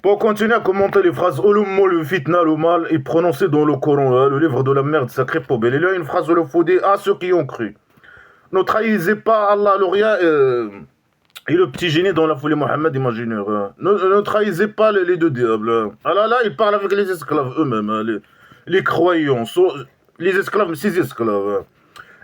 Pour continuer à commenter les phrases Olumo, le fitna, le mal, est prononcé dans le Coran, le livre de la merde sacrée poubelle. Il y a une phrase où il faut dire à ceux qui ont cru. Ne trahissez pas Allah, l'Orient et le petit génie dans la folie Mohammed imaginaire. Ne trahissez pas les deux diables. Ah là, il parle avec les esclaves eux-mêmes, les croyants, les esclaves, ces esclaves.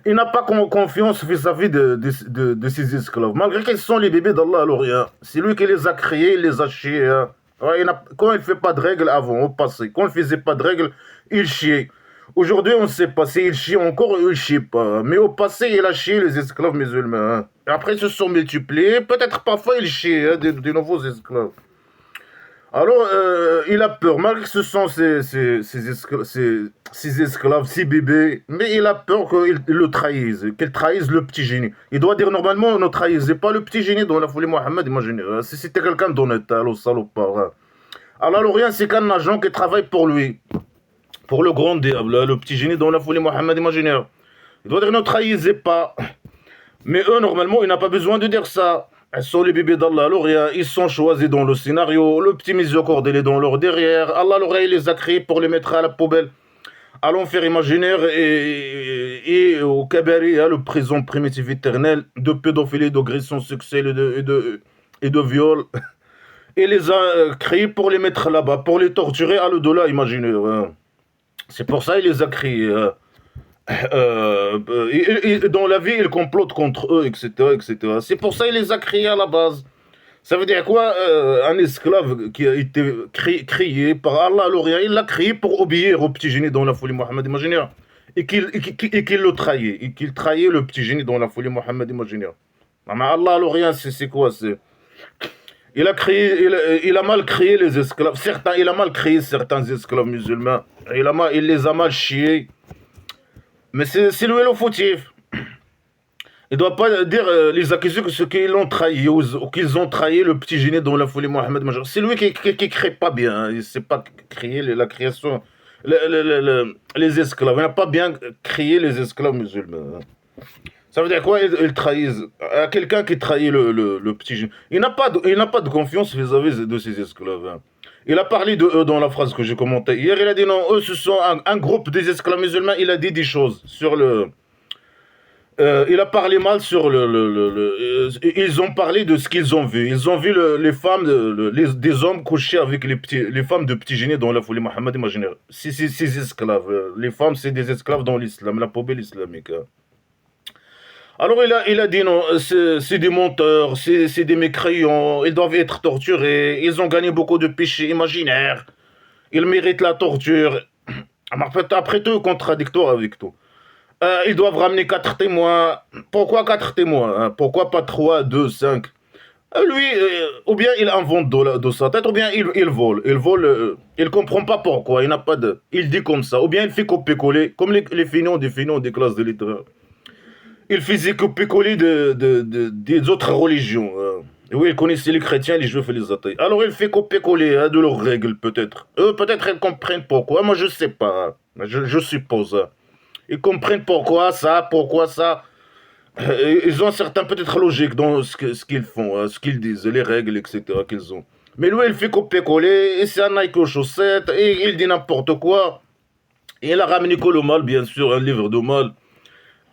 Il n'a pas confiance vis-à-vis de ses esclaves, malgré qu'ils sont les bébés d'Allah à l'Orient. C'est lui qui les a créés, il les a chiés. Ouais, quand il ne fait pas de règles avant, au passé, quand il ne faisait pas de règles, il chiait. Aujourd'hui, on ne sait pas si il chie encore ou il ne chie pas. Mais au passé, il a chié les esclaves musulmans. Et après, ils se sont multipliés. Peut-être parfois, il chie de nouveaux esclaves. Alors, il a peur, malgré que ce sont ses esclaves, ses bébés, mais il a peur qu'ils le trahissent, qu'ils trahissent le petit génie. Il doit dire normalement, ne trahissez pas le petit génie dans la folie Mohammed, imaginez. Si c'était quelqu'un d'honnête, alors salopard. Alors, l'Orient, c'est qu'un agent qui travaille pour lui, pour le grand diable, le petit génie dans la folie Mohammed, imaginez. Il doit dire, ne trahissez pas. Mais eux, normalement, il n'a pas besoin de dire ça. Elles sont les bébés d'Allah, l'Orient, ils sont choisis dans le scénario, le petit miséricorde, il est dans leur derrière, Allah, l'Orient, il les a créés pour les mettre à la poubelle, à l'enfer imaginaire et au Kabari, le prison primitif éternel, de pédophilie, d'agression sexuelle et de viol. Il les a créés pour les mettre là-bas, pour les torturer à l'au-delà imaginaire. C'est pour ça qu'il les a créés. Dans la vie, ils complotent contre eux, etc., etc. C'est pour ça qu'il les a créés à la base. Ça veut dire quoi un esclave qui a été créé par Allah l'Orient, il l'a créé pour obéir au petit génie dans la folie Mohammed imaginaire. Et qu'il le trahit. Et qu'il trahit le petit génie dans la folie Mohammed imaginaire. Mais Allah l'Orient, c'est quoi il a mal créé les esclaves. Il a mal créé certains esclaves musulmans. Il les a mal chiés. Mais c'est lui le fautif. Il ne doit pas dire les accusés que ceux qui l'ont trahi ou qu'ils ont trahi le petit génie dans la folie Mohammed Major. C'est lui qui crée pas bien. Hein. Il ne sait pas créer la création. Les esclaves. Il n'a pas bien créé les esclaves musulmans. Hein. Ça veut dire quoi? Ils trahissent. Quelqu'un qui trahit le petit génie. Il n'a pas de confiance vis-à-vis de ses esclaves. Hein. Il a parlé de eux dans la phrase que j'ai commentée. Hier, il a dit non, eux, ce sont un groupe des esclaves musulmans. Il a dit des choses sur le. Il a parlé mal sur ils ont parlé de ce qu'ils ont vu. Ils ont vu les femmes, des hommes couchés avec les femmes de petits génies dans la folie Mohammed imaginaire. C'est esclaves. Les femmes, c'est des esclaves dans l'islam, la poubelle islamique. Hein. Alors il a dit non, c'est des menteurs, c'est des mécréants, ils doivent être torturés, ils ont gagné beaucoup de péchés imaginaires, ils méritent la torture. Après tout, contradictoire avec tout. Ils doivent ramener 4 témoins. Pourquoi 4 témoins hein? Pourquoi pas 3, 2, 5? Lui, ou bien il invente de sa tête, ou bien il vole. Il vole, il comprend pas pourquoi, il n'a pas de... Il dit comme ça, ou bien il fait copier-coller, comme les feignants des classes de littéraire. Il faisait copier-coller des autres religions. Oui, il connaissait les chrétiens, les juifs et les athées. Alors il fait copier-coller hein, de leurs règles, peut-être. Eux, peut-être, ils comprennent pourquoi. Moi, je sais pas. Je suppose. Hein. Ils comprennent pourquoi ça, pourquoi ça. Ils ont certains peut-être logique dans ce qu'ils font, hein, ce qu'ils disent, les règles, etc. qu'ils ont. Mais lui, il fait copier-coller, et c'est un Nike aux chaussettes, et il dit n'importe quoi. Et il a ramené que le mal, bien sûr, un livre de mal.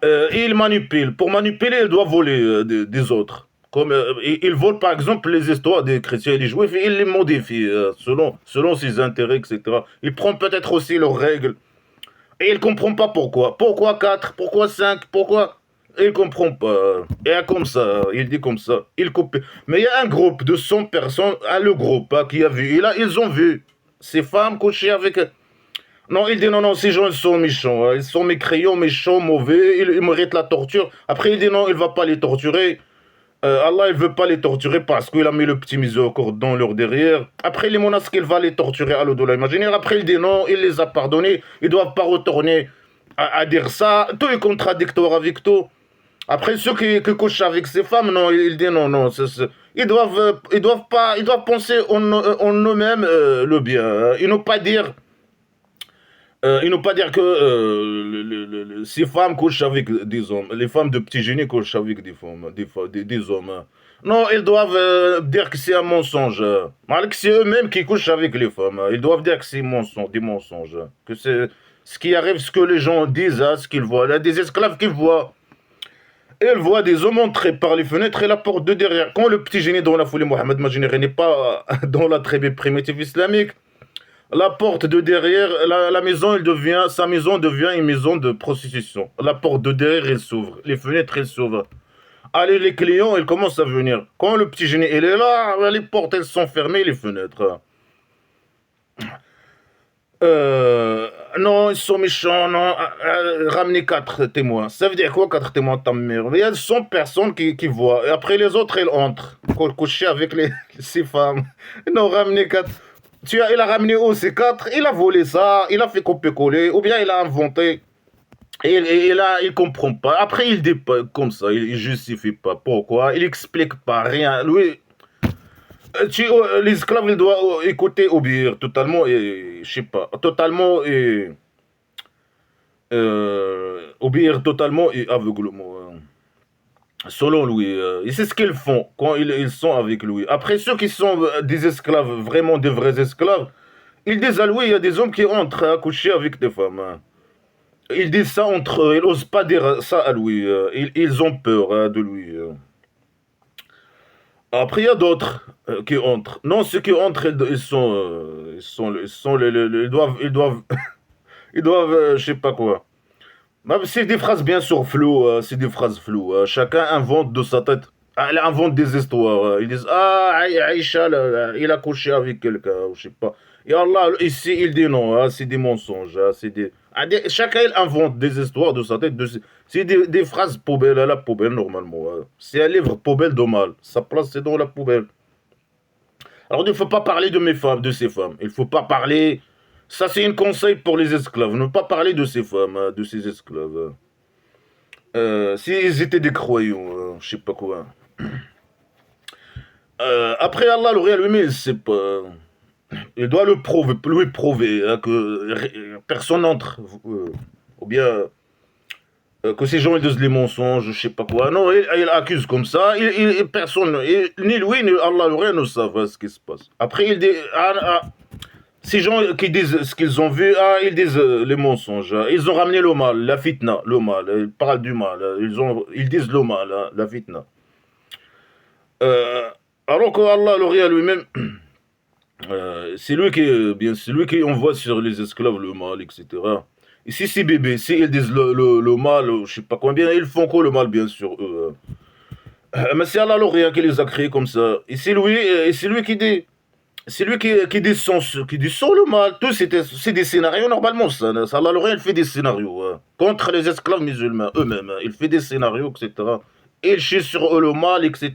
Et il manipule. Pour manipuler, il doit voler des autres. Comme, il vole par exemple les histoires des chrétiens et des juifs et il les modifie selon ses intérêts, etc. Il prend peut-être aussi leurs règles. Et il ne comprend pas pourquoi. Pourquoi 4? Pourquoi 5? Pourquoi? Il ne comprend pas. Et comme ça, il dit comme ça. Il coupe. Mais il y a un groupe de 100 personnes, le groupe qui a vu. Et là, ils ont vu ces femmes coucher avec... Non, il dit non, non, ces gens ils sont méchants. Hein. Ils sont mécréants, méchants, mauvais. Ils méritent la torture. Après, il dit non, il ne va pas les torturer. Allah, il veut pas les torturer parce qu'il a mis le petit miséricorde dans leur derrière. Après, il menace qu'il va les torturer à l'au-delà imaginaire. Après, il dit non, il les a pardonnés. Ils doivent pas retourner à dire ça. Tout est contradictoire avec tout. Après, ceux qui couchent avec ces femmes, non, il dit non, non. Ils doivent penser en eux-mêmes le bien. Hein. Ils n'ont pas dire que ces femmes couchent avec des hommes. Les femmes de petits génies couchent avec des femmes, des hommes. Hein. Non, ils doivent dire que c'est un mensonge. Malgré que c'est eux-mêmes qui couchent avec les femmes. Ils doivent dire que c'est des mensonges. Que c'est ce qui arrive, ce que les gens disent, ce qu'ils voient. Il y a des esclaves qui voient. Et ils voient des hommes entrer par les fenêtres et la porte de derrière. Quand le petit génie dans la folie Mohamed Majineri n'est pas dans la tribu primitive islamique, la porte de derrière, la maison, sa maison devient une maison de prostitution. La porte de derrière, elle s'ouvre. Les fenêtres, elles s'ouvrent. Allez, les clients, ils commencent à venir. Quand le petit génie, il est là, les portes, elles sont fermées, les fenêtres. Non, ils sont méchants, non. Ramenez 4 témoins. Ça veut dire quoi, 4 témoins, ta mère? Il y a 100 personnes qui voient. Et après, les autres, elles entrent. Coucher avec ces femmes. Non, ramenez 4. Il a ramené où ces 4? Il a volé ça, il a fait copier-coller, ou bien il a inventé. Et là, il comprend pas. Après, il dit pas comme ça, il justifie pas. Pourquoi? Il explique pas rien. Lui, l'esclave, il doit écouter, obéir totalement, et je sais pas, totalement et obéir totalement et aveuglement. Selon lui, et c'est ce qu'ils font quand ils sont avec lui. Après, ceux qui sont des esclaves, vraiment des vrais esclaves, ils disent à lui, il y a des hommes qui entrent à coucher avec des femmes. Ils disent ça entre eux, ils n'osent pas dire ça à lui. Ils ont peur de lui. Après, il y a d'autres qui entrent. Non, ceux qui entrent, ils doivent, je sais pas quoi. Bah, c'est des phrases bien sûr floues, c'est des phrases floues. Chacun invente de sa tête. Il invente des histoires. Ils disent ah Aïcha, il a couché avec quelqu'un, je sais pas. Et Allah ici il dit non, c'est des mensonges, chacun il invente des histoires de sa tête. C'est des phrases poubelles à la poubelle normalement. C'est un livre poubelle de mal. Sa place c'est dans la poubelle. Alors il ne faut pas parler de mes femmes, de ces femmes. Il ne faut pas parler. Ça, c'est un conseil pour les esclaves. Ne pas parler de ces femmes, de ces esclaves. S'ils étaient des croyants, je sais pas quoi. Après, Allah, le réel lui-même, il sait pas. Il doit lui prouver que personne n'entre. Ou bien que ces gens ils disent les mensonges, je sais pas quoi. Non, il accuse comme ça. Personne, ni lui, ni Allah, le réel ne savent ce qui se passe. Après, il dit. Ces gens qui disent ce qu'ils ont vu, ils disent les mensonges. Ils ont ramené le mal, la fitna, le mal. Ils parlent du mal. Ils disent le mal, la fitna. Alors que Allah, le réel lui-même, c'est lui qui envoie sur les esclaves le mal, etc. Ici, c'est bébé. Si ils disent le mal, je sais pas combien, ils font quoi le mal, bien sûr, eux. Mais c'est Allah, le réel, qui les a créés comme ça. Et c'est lui qui dit. C'est lui qui descend, le mal. Tout, c'est des scénarios normalement. Ça, Allah, le réel, fait des scénarios contre les esclaves musulmans eux-mêmes. Il fait des scénarios, etc. Il chie sur eux le mal, etc.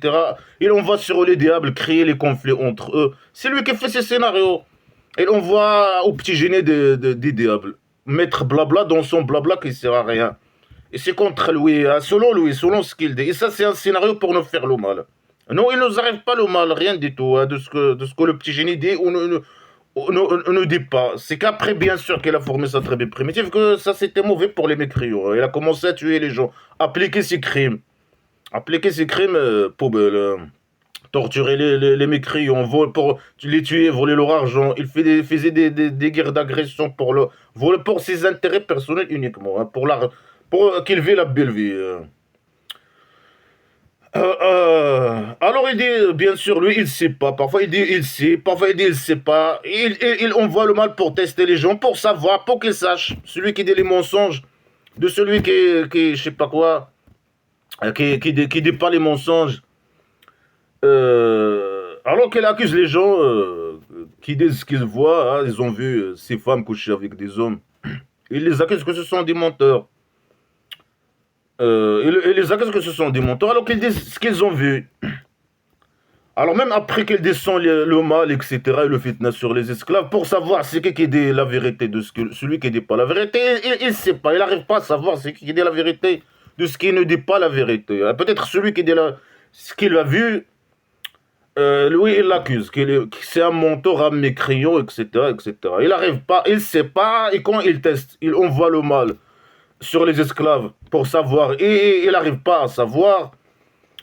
Il envoie sur eux les diables, créer les conflits entre eux. C'est lui qui fait ces scénarios. Il envoie au petit génie des diables. Mettre blabla dans son blabla qui ne sert à rien. Et c'est contre lui, selon ce qu'il dit. Et ça, c'est un scénario pour nous faire le mal. Non, il ne nous arrive pas le mal, rien du tout, de ce que le petit génie dit ou ne dit pas. C'est qu'après, bien sûr, qu'il a formé sa tribu primitive, que ça c'était mauvais pour les mécréants. Il a commencé à tuer les gens, appliquer ses crimes. Appliquer ses crimes, poubelle. Torturer les mécréants, pour les tuer, voler leur argent. Il faisait des guerres d'agression voler pour ses intérêts personnels uniquement, pour qu'il vive la belle vie. Alors il dit, bien sûr, lui, il sait pas. Parfois il dit il sait, parfois il dit il sait pas. Il envoie le mal pour tester les gens, pour savoir, pour qu'ils sachent. Celui qui dit les mensonges, de celui je sais pas quoi, qui dit pas les mensonges. Alors qu'il accuse les gens qui disent ce qu'ils voient, ils ont vu ces femmes coucher avec des hommes. Il les accuse que ce sont des menteurs. Et les accusent que ce sont des menteurs alors qu'ils disent ce qu'ils ont vu. Alors même après qu'ils descendent le mal, etc., et le fitna sur les esclaves, pour savoir c'est qui dit la vérité de celui qui dit pas la vérité, il ne sait pas, il n'arrive pas à savoir c'est qui dit la vérité de ce qui ne dit pas la vérité. Peut-être celui qui dit ce qu'il a vu, lui il l'accuse, que c'est un menteur, un mécréant, etc., etc. Il n'arrive pas, il ne sait pas, et quand il teste, il envoie le mal sur les esclaves pour savoir, et il n'arrive pas à savoir.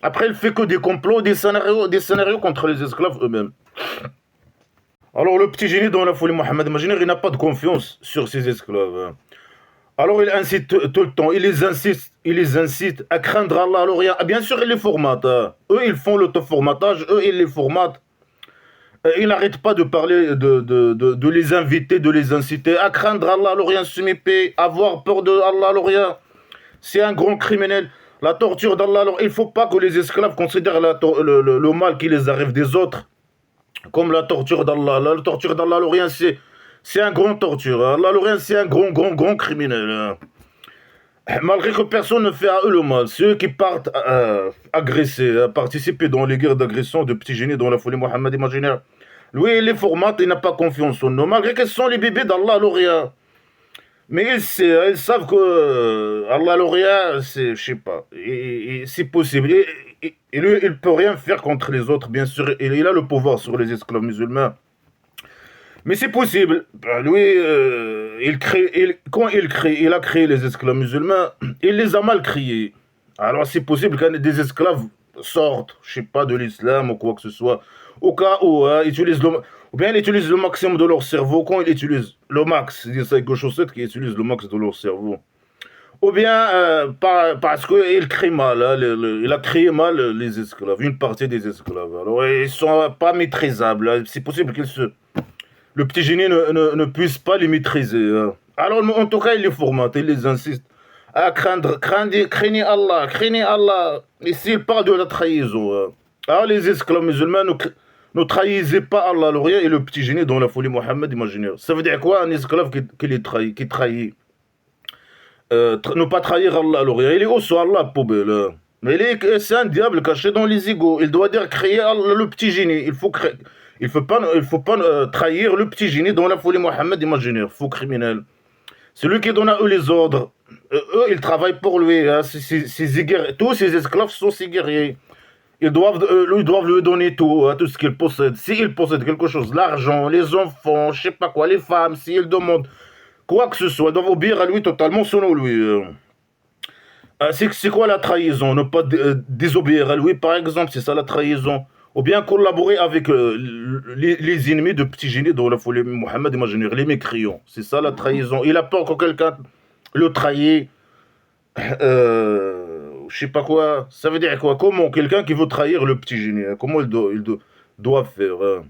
Après, il fait que des complots, des scénarios contre les esclaves eux-mêmes. Alors, le petit génie dans la folie Mohammed, imaginez, il n'a pas de confiance sur ses esclaves. Hein. Alors, il incite tout le temps, il les incite à craindre Allah. Alors, bien sûr, il les formate. Hein. Eux, ils font l'auto-formatage, eux, ils les formatent. Il n'arrête pas de parler, de les inviter, de les inciter à craindre Allah, alors rien se avoir peur de Allah, alors rien. C'est un grand criminel. La torture d'Allah, alors il ne faut pas que les esclaves considèrent le mal qui les arrive des autres comme la torture d'Allah. La torture d'Allah, alors rien, c'est un grand torture. Allah, alors rien, c'est un grand criminel. Hein. Malgré que personne ne fait à eux le mal, ceux qui partent agresser, participer dans les guerres d'agression de petits génies dans la folie Mohammed imaginaire, lui, il les formate, il n'a pas confiance en eux, malgré qu'ils sont les bébés d'Allah l'Orient. Mais ils savent que Allah l'Orient, c'est, je sais pas, c'est possible. Et lui, il ne peut rien faire contre les autres, bien sûr, il a le pouvoir sur les esclaves musulmans. Mais c'est possible. Lui, quand il a créé les esclaves musulmans, il les a mal créés. Alors c'est possible qu'un des esclaves sortent, je sais pas, de l'islam ou quoi que ce soit, au cas où ou bien ils utilisent le maximum de leur cerveau quand ils utilisent le max, c'est quelque chose qui utilise le max de leur cerveau. Ou bien parce qu'il crée mal, hein, il a créé mal les esclaves, une partie des esclaves. Alors ils sont pas maîtrisables. Hein. C'est possible le petit génie ne puisse pas les maîtriser. Hein. Alors, en tout cas, il les formate, il les insiste à craignez Allah, craignez Allah. Et s'il parle de la trahison, hein. Alors les esclaves musulmans ne trahissaient pas Allah, l'Orient et le petit génie dans la folie Mohammed imaginaire. Ça veut dire quoi un esclave qui trahit ne pas trahir Allah, l'Orient. Il est aussi Allah, poubelle. Hein. Mais c'est un diable caché dans les égaux. Il doit dire créer Allah, le petit génie. Il faut pas trahir le petit génie dans la folie Mohammed imaginaire, faux criminel. C'est lui qui donne à eux les ordres. Eux, ils travaillent pour lui. Hein. Tous ces esclaves sont ses guerriers. Ils doivent lui donner tout, hein, tout ce qu'il possède. S'il possède quelque chose, l'argent, les enfants, je sais pas quoi, les femmes, s'il demande quoi que ce soit, ils doivent obéir à lui totalement selon lui. C'est quoi la trahison? Ne pas désobéir à lui, par exemple, c'est ça la trahison. Ou bien collaborer avec les ennemis de petits génies dans la folie Mohammed imaginaire, les mécréants. C'est ça la trahison. Il a peur que quelqu'un le trahit. Je sais pas quoi. Ça veut dire quoi? Comment quelqu'un qui veut trahir le petit génie, hein, comment doit faire? Hein.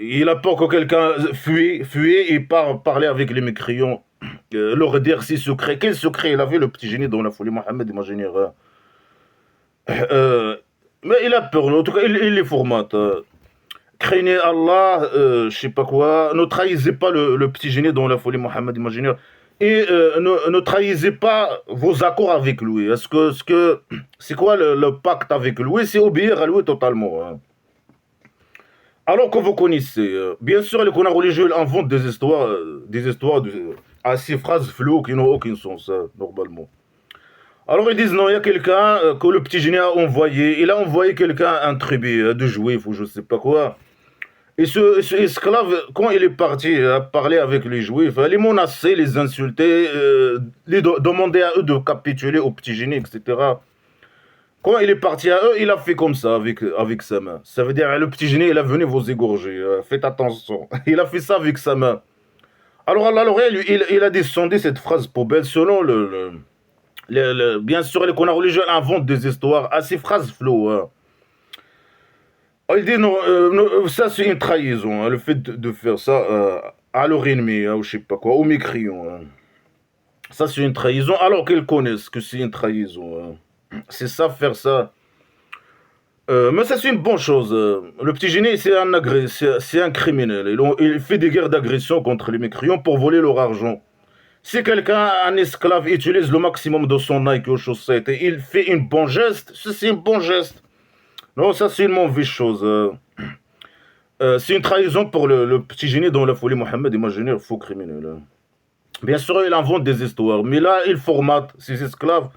Il a peur que quelqu'un fuit et parler avec les mécréants. Leur dire ses secrets. Quel secret il avait le petit génie dans la folie Mohammed imaginaire? Hein. Mais il a peur, en tout cas, il les formate. Craignez Allah, je sais pas quoi. Ne trahissez pas le petit génie dans la folie Mohammed imaginaire. Et ne trahissez pas vos accords avec lui. C'est quoi le pacte avec lui? C'est obéir à lui totalement. Hein. Alors que vous connaissez, bien sûr, les connards religieux inventent des histoires à ces phrases floues qui n'ont aucun sens, normalement. Alors ils disent non, il y a quelqu'un que le petit génie a envoyé. Il a envoyé quelqu'un, un tribu de juifs ou je sais pas quoi. Et ce esclave, quand il est parti parler avec les juifs, les menacer, les insulter, demander à eux de capituler au petit génie, etc. Quand il est parti à eux, il a fait comme ça avec sa main. Ça veut dire le petit génie, il a venu vous égorger. Faites attention. Il a fait ça avec sa main. Alors Allah, il a descendu cette phrase poubelle selon bien sûr, les connards religieux inventent des histoires à ces phrases flots. Hein. Il dit non, ça c'est une trahison, hein, le fait de faire ça à leur ennemi, hein, ou je sais pas quoi, aux mécréants. Hein. Ça c'est une trahison, alors qu'ils connaissent que c'est une trahison. Hein. C'est ça, faire ça. Mais ça c'est une bonne chose. Le petit génie, c'est un criminel. Il fait des guerres d'agression contre les mécréants pour voler leur argent. Si quelqu'un, un esclave, utilise le maximum de son Nike aux chaussettes et il fait un bon geste, c'est un bon geste. Non, ça c'est une mauvaise chose. C'est une trahison pour le petit génie dans la folie Mohammed imaginaire, faux criminel. Hein. Bien sûr, il invente des histoires, mais là, il formate ses esclaves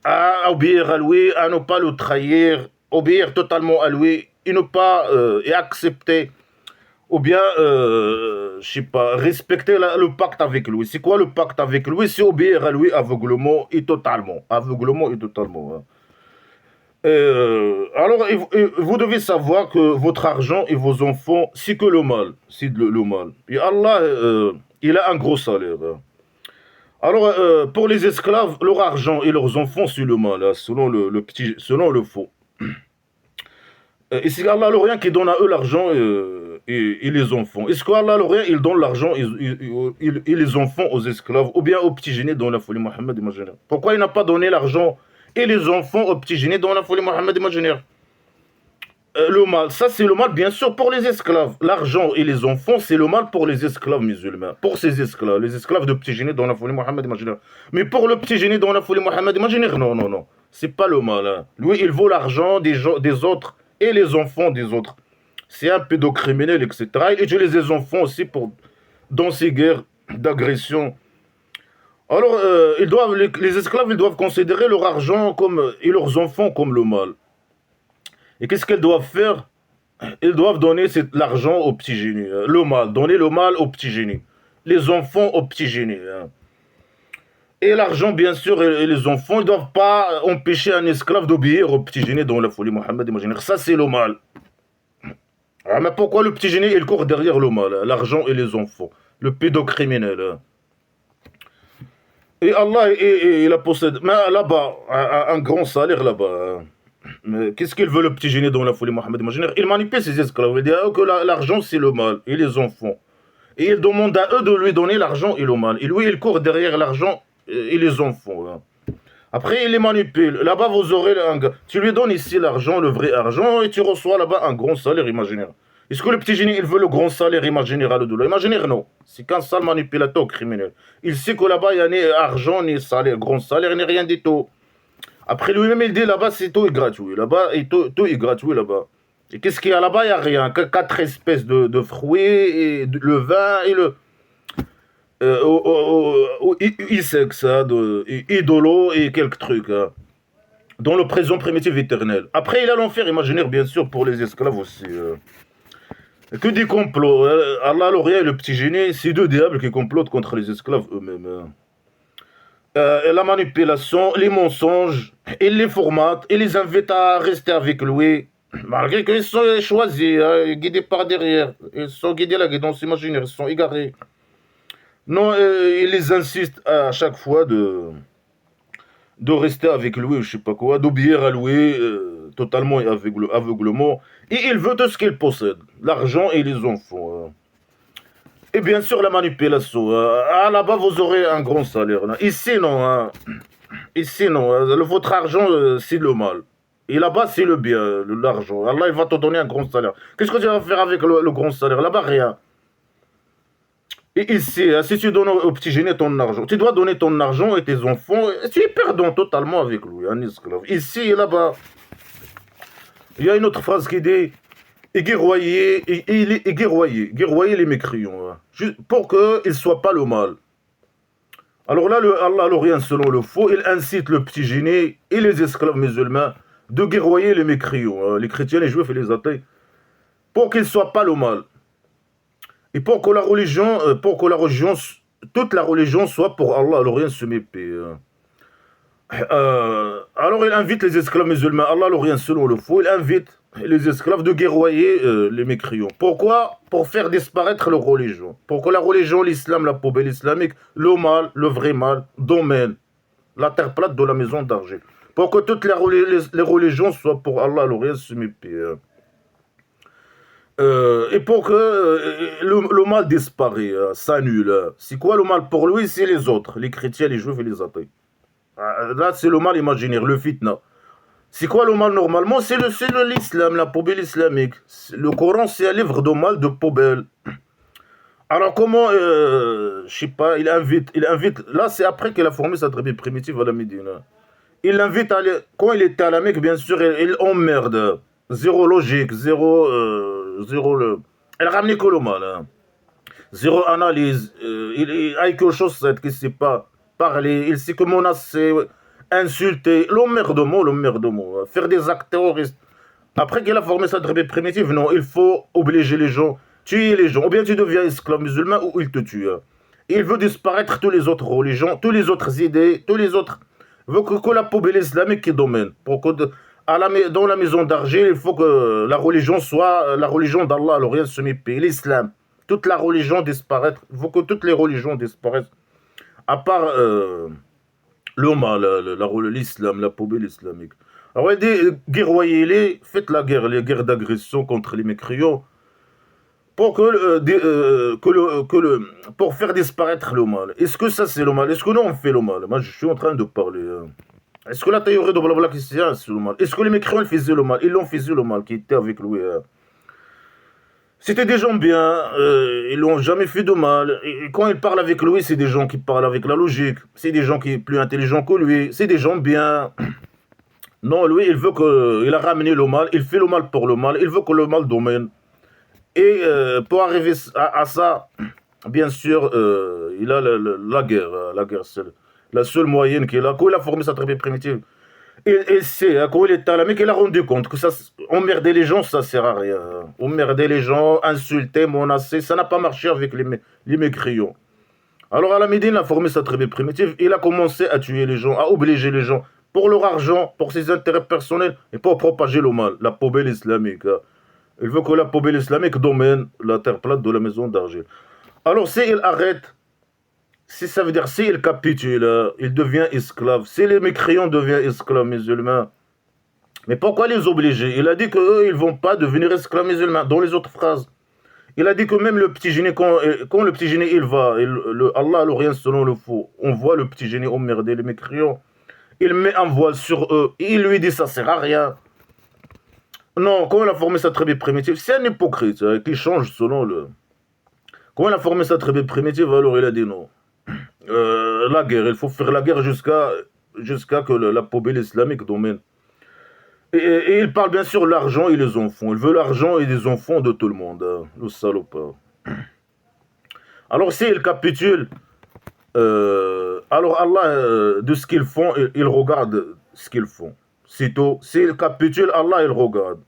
à obéir à lui, à ne pas le trahir, obéir totalement à lui, et ne pas et accepter, ou bien je sais pas, respecter le pacte avec lui. C'est quoi le pacte avec lui? C'est obéir à lui aveuglement et totalement. Aveuglement et totalement. Hein. Alors, vous devez savoir que votre argent et vos enfants, c'est que le mal. C'est le mal. Et Allah, il a un gros salaire. Hein. Alors, pour les esclaves, leur argent et leurs enfants, c'est le mal, hein, selon selon le faux. Et c'est Allah le rien qui donne à eux l'argent et les enfants. Est-ce qu'Allah le rien, il donne l'argent et les enfants aux esclaves ou bien aux petits génies dans la folie Mohammed imaginaire? Pourquoi il n'a pas donné l'argent et les enfants aux petits génies dans la folie Mohammed imaginaire? Le mal, ça c'est le mal bien sûr pour les esclaves. L'argent et les enfants, c'est le mal pour les esclaves musulmans. Pour ces esclaves, les esclaves de petits génies dans la folie Mohammed imaginaire. Mais pour le petit génie dans la folie Mohammed imaginaire, non, non, non. C'est pas le mal. Hein. Lui, il vaut l'argent des autres et les enfants des autres. C'est un pédocriminel, etc. Il utilise les enfants aussi dans ces guerres d'agression. Alors, les esclaves, ils doivent considérer leur argent et leurs enfants comme le mal. Et qu'est-ce qu'elles doivent faire? Ils doivent donner l'argent aux petits génies. Le mal, donner le mal aux petits génies. Les enfants aux petits génies. Hein. Et l'argent, bien sûr, et les enfants, ils ne doivent pas empêcher un esclave d'obéir au petit génie dans la folie Mohammed imaginaire. Ça, c'est le mal. Ah, mais pourquoi le petit génie, il court derrière le mal? Hein, l'argent et les enfants. Le pédocriminel. Hein. Et Allah, il a possède. Mais là-bas, un grand salaire là-bas. Hein. Mais qu'est-ce qu'il veut le petit génie dans la folie Mohammed imaginaire? Il manipule ses esclaves. Il dit que l'argent, c'est le mal. Et les enfants. Et il demande à eux de lui donner l'argent et le mal. Et lui, il court derrière l'argent et les enfants. Hein. Après, il les manipule. Là-bas, vous aurez tu lui donnes ici l'argent, le vrai argent, et tu reçois là-bas un grand salaire imaginaire. Est-ce que le petit génie, il veut le grand salaire imaginaire à le dollar? Imaginaire, non. C'est qu'un sale manipulateur criminel. Il sait que là-bas, il n'y a ni argent, ni salaire, grand salaire, ni rien du tout. Après, lui-même, il dit là-bas, c'est tout est gratuit. Là-bas, tout est gratuit là-bas. Et qu'est-ce qu'il y a là-bas? Il n'y a rien. Que 4 espèces de fruits, et le vin et le. Isex, idolo et quelques trucs. Hein, dans le présent primitif éternel. Après, il a l'enfer imaginaire, bien sûr, pour les esclaves aussi. Que des complots. Allah, l'Orient et le petit génie, c'est deux diables qui complotent contre les esclaves eux-mêmes. La manipulation, les mensonges, il les formate, il les invite à rester avec lui, malgré qu'ils sont choisis, hein, guidés par derrière. Ils sont guidés la guidance imaginaire, ils sont égarés. Non, il les insiste à chaque fois de rester avec lui, je sais pas quoi, d'obéir à lui, totalement et aveuglement. Et il veut tout ce qu'il possède, l'argent et les enfants. Hein. Et bien sûr, la manipulation. Là-bas, vous aurez un grand salaire. Hein. Ici, non. Hein. Ici, non. Votre argent, c'est le mal. Et là-bas, c'est le bien, l'argent. Allah, il va te donner un grand salaire. Qu'est-ce que tu vas faire avec le grand salaire? Là-bas, rien. Et ici, si tu donnes au petit génie ton argent, tu dois donner ton argent et tes enfants. Tu es perdant totalement avec lui, un esclave. Ici et là-bas. Il y a une autre phrase qui dit et guerroyer les mécréants, hein, pour qu'ils ne soient pas le mal. Alors là, Allah l'Orient, selon le faux, il incite le petit génie et les esclaves musulmans de guerroyer les mécréants, hein, les chrétiens, les juifs et les athées, pour qu'ils ne soient pas le mal. Et pour que la religion, toute la religion soit pour Allah, l'Orient se mépie. Hein. Alors il invite les esclaves musulmans, Allah l'Orient selon le faux, il invite les esclaves de guerroyer les mécréants. Pourquoi? Pour faire disparaître leur religion. Pour que la religion, l'islam, la poubelle islamique, le mal, le vrai mal, domine la terre plate de la maison d'argile. Pour que toutes les religions soient pour Allah l'Orient se mépie. Et pour que le mal disparaisse, s'annule. C'est quoi le mal pour lui? C'est les autres, les chrétiens, les juifs et les athées. Là, c'est le mal imaginaire, le fitna. C'est quoi le mal normalement? C'est l'islam, la poubelle islamique. Le Coran, c'est un livre de mal, de poubelle. Alors comment, je sais pas, il invite, là c'est après qu'il a formé sa tribu primitive à la Médina. Il l'invite à aller, quand il était à la Mecque, bien sûr, il emmerde. Zéro logique, elle ramène que le mal. Hein. Zéro analyse. Il a quelque chose qui ne sait pas parler. Il sait que menacer, insulter. L'emmerdement. Faire des actes terroristes. Après qu'il a formé sa tribu primitive, non, il faut obliger les gens tuer les gens. Ou bien tu deviens esclave musulman ou il te tue. Il veut disparaître toutes les autres religions, toutes les autres idées, tous les autres. Il veut que la poubelle islamique qui domine. Pour que dans la maison d'argile, il faut que la religion soit la religion d'Allah, l'Orient semi-pays, l'islam. Toute la religion disparaître. Il faut que toutes les religions disparaissent. À part l'islam, la poubelle islamique. Alors il dit, guerroyez-les, faites les guerres d'agression contre les mécréants pour pour faire disparaître le mal. Est-ce que ça c'est le mal? Est-ce que nous on fait le mal? Moi je suis en train de parler. Est-ce que la théorie de blabla christian c'est le mal? Est-ce que les mécréants ils faisaient le mal? Ils l'ont fait le mal, qui était avec lui. C'était des gens bien, ils l'ont jamais fait de mal. Et quand ils parlent avec lui, c'est des gens qui parlent avec la logique. C'est des gens qui sont plus intelligents que lui. C'est des gens bien. Non, lui, il a ramené le mal. Il fait le mal pour le mal. Il veut que le mal domine. Et pour arriver à ça, bien sûr, il a la guerre. La guerre, c'est la seule moyenne qu'il a. Quand il a formé sa tribu primitive, et c'est, quand il est à la Mecque, il a rendu compte que emmerder les gens, ça sert à rien. Emmerder les gens, insulter, menacer, ça n'a pas marché avec les mécréants. Alors à la Médine, il a formé sa tribu primitive, il a commencé à tuer les gens, à obliger les gens, pour leur argent, pour ses intérêts personnels, et pour propager le mal, la poubelle islamique. Il veut que la poubelle islamique domine la terre plate de la maison d'argile. Alors s'il arrête, si ça veut dire s'il capitule, il devient esclave. Si les mécréants deviennent esclaves musulmans, mais pourquoi les obliger? Il a dit qu'eux, ils ne vont pas devenir esclaves musulmans. Dans les autres phrases, il a dit que même le petit génie, quand le petit génie il va, Allah le rien selon le faux, on voit le petit génie emmerder les mécréants, il met un voile sur eux, et il lui dit ça sert à rien. Non, quand il a formé sa tribu primitive, c'est un hypocrite qui change selon le... Quand il a formé sa tribu primitive, alors il a dit non. La guerre, il faut faire la guerre jusqu'à que la poubelle islamique domine. Et il parle bien sûr de l'argent et les enfants. Il veut l'argent et les enfants de tout le monde, le salopard. Alors s'il capitule, alors Allah, de ce qu'ils font, il regarde ce qu'ils font. C'est tout. S'il capitule, Allah, il regarde.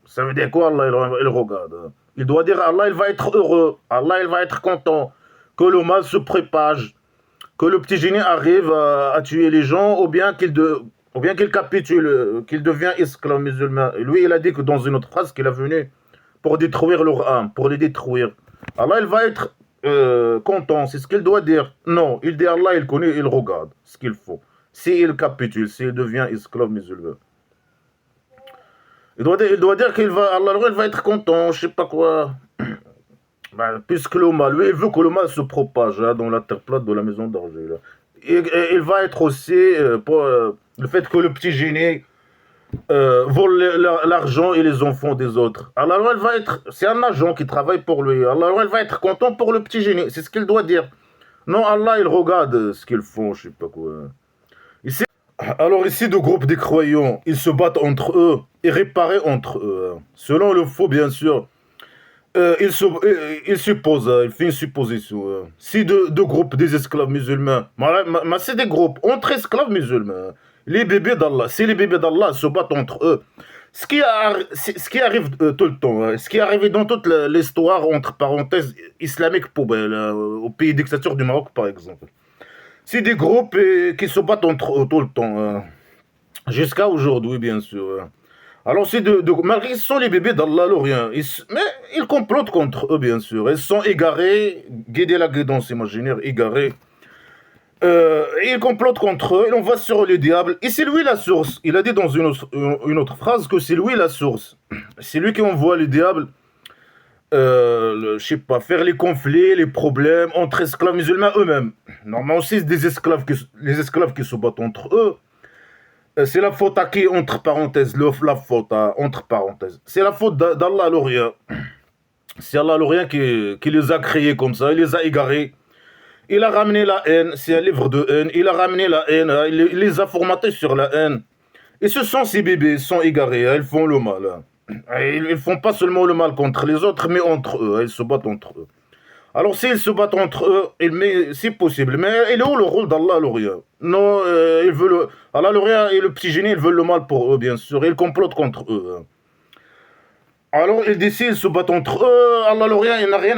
Ça veut dire quoi, Allah, il regarde? Il doit dire, Allah, il va être heureux. Allah, il va être content. Que le mal se propage. Que le petit génie arrive à tuer les gens, ou bien qu'il capitule, qu'il devient esclave musulman. Et lui, il a dit que dans une autre phrase qu'il est venu pour détruire leur âme, pour les détruire. Allah, il va être content, c'est ce qu'il doit dire. Non, il dit Allah, il connaît, il regarde ce qu'il faut. S'il capitule, s'il devient esclave musulman. Il doit dire qu'il va, Allah, il va être content, je sais pas quoi. Ben, puisque le mal, lui, il veut que le mal se propage dans la terre plate de la maison d'argile. Et il va être aussi pour le fait que le petit génie vole l'argent et les enfants des autres. Alors, il va être, c'est un agent qui travaille pour lui. Alors, il va être content pour le petit génie. C'est ce qu'il doit dire. Non, Allah, il regarde ce qu'ils font, je sais pas quoi. Ici, alors, ici, deux groupes de croyants, ils se battent entre eux et réparent entre eux. Selon le faux, bien sûr. Il suppose, il fait une supposition. Si deux groupes des esclaves musulmans, c'est des groupes entre esclaves musulmans, les bébés d'Allah, si les bébés d'Allah se battent entre eux, ce qui arrive tout le temps, ce qui est arrivé dans toute l'histoire, entre parenthèses, islamique poubelle, au pays dictature du Maroc par exemple. C'est des groupes qui se battent entre eux tout le temps, jusqu'à aujourd'hui bien sûr. Alors, malgré qu'ils sont les bébés d'Allah, l'Orient, mais ils complotent contre eux, bien sûr. Ils sont égarés, guidés la guidance imaginaire, égarés. Et ils complotent contre eux, et on va sur le diable. Et c'est lui la source. Il a dit dans une autre phrase que c'est lui la source. C'est lui qui envoie le diable, je sais pas, faire les conflits, les problèmes entre esclaves musulmans eux-mêmes. Normalement aussi, les esclaves qui se battent entre eux. C'est la faute à qui, entre parenthèses, la faute, entre parenthèses. C'est la faute d'Allah l'Orient. C'est Allah l'Orient qui les a créés comme ça, il les a égarés. Il a ramené la haine, c'est un livre de haine, il a ramené la haine, il les a formatés sur la haine. Et ce sont ces bébés, ils sont égarés, ils font le mal. Ils font pas seulement le mal contre les autres, mais entre eux, ils se battent entre eux. Alors s'ils se battent entre eux, c'est possible. Mais il est où le rôle d'Allah l'Orient? Non, Allah l'Orient et le petit génie, ils veulent le mal pour eux, bien sûr. Ils complotent contre eux. Alors, ils décident, ils se battent entre eux. Allah, le rien, il n'a rien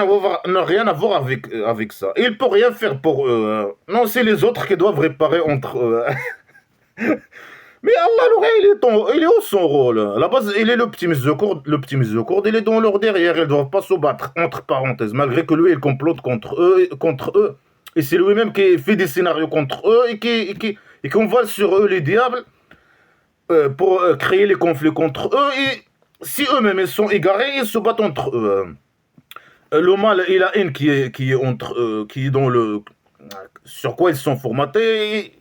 à voir avec ça. Il peut rien faire pour eux. Non, c'est les autres qui doivent réparer entre eux. Mais Allah, le rien, il est où son rôle? À la base, il est le petit miséricorde. Le petit miséricorde, il est dans leur derrière. Ils ne doivent pas se battre, entre parenthèses. Malgré que lui, il complote contre eux. Contre eux. Et c'est lui-même qui fait des scénarios contre eux et qu'on voit sur eux les diables pour créer les conflits contre eux. Et si eux-mêmes ils sont égarés, ils se battent entre eux. Le mal et la haine qui est entre eux, qui est dans le. Sur quoi ils sont formatés.